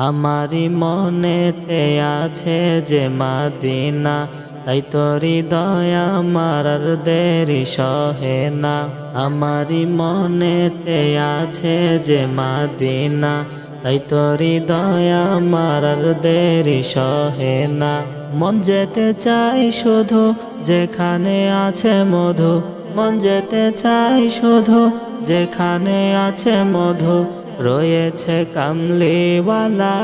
আমারি মনেতে আছে যে মদিনা, তাই তো হৃদয় আমার আর দেরি সহে না। আমারি মনেতে আছে যে মদিনা, তাই তো হৃদয় আমার আর দেরি সহে না। মন যেতে চাই শুধু যেখানে আছে মধু, মন যেতে চাই শুধু যেখানে আছে মধু, রয়েছে কামলিওয়ালা।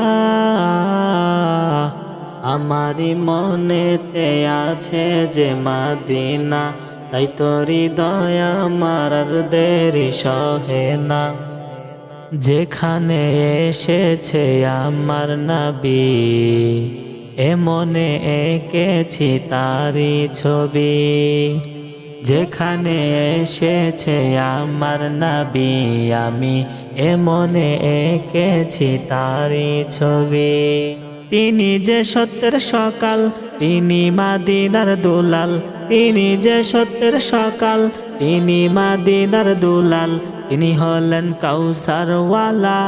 আমারি মনেতে আছে যে মদিনা, তাই তো হৃদয় আমার আর দেরি সহে না। যেখানে এসেছে আমার নবী, মনে এঁকেছি তারি ছবি। যেখানে এসেছে আমার নবী, আমি মনে এঁকেছি তারি ছবি। তিনি যে সত্যের সকাল, তিনি মদিনার দুলাল। তিনি যে সত্যের সকাল, তিনি মদিনার দুলাল। তিনি হলেন কাউসারওয়ালা।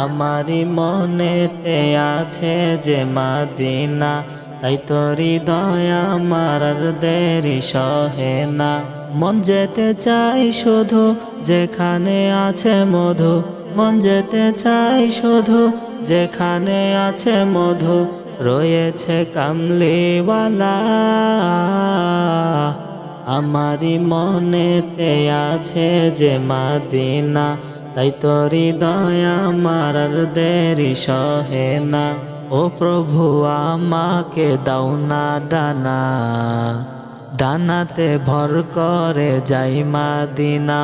আমারি মনেতে আছে যে মদিনা, তাই তো হৃদয় আমার আর দেরি সহে না। মন যেতে চাই শুধু যেখানে আছে মধু, মন যেতে চাই শুধু যেখানে আছে মধু, রয়েছে কামলিওয়ালা। আমারি মনেতে আছে যে মদিনা, তাই তো হৃদয় আমার আর দেরি সহে না। ও প্রভু আমাকে দাও না ডানা, ডানাতে ভর করে যাই মদিনা।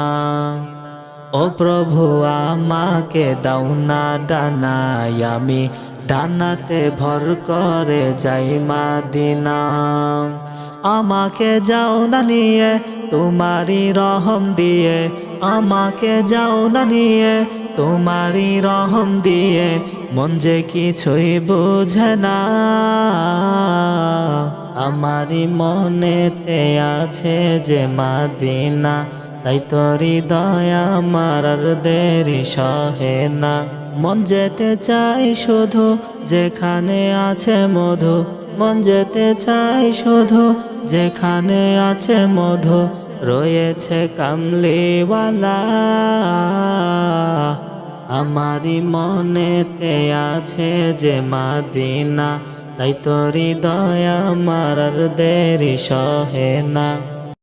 ও প্রভু আমাকে দাও না ডানা, আমি ডানাতে ভর করে যাই মদিনা। আমাকে যাও না নিয়ে তোমারি রহম দিয়ে, আমাকে যাও না নিয়ে তোমারি রহম দিয়ে, মন যে কিছুই বুঝে না। আমারি মনেতে আছে যে মদিনা, তাই তো হৃদয় আমার আর দেরি সহে না। মন যেতে চাই শুধু যেখানে আছে মধু, মন যেতে চাই শুধু যেখানে আছে মধু, রয়েছে কামলিওয়ালা। আমারি মনেতে আছে যে মদিনা, তাই তো হৃদয় আমার আর দেরি সহে না।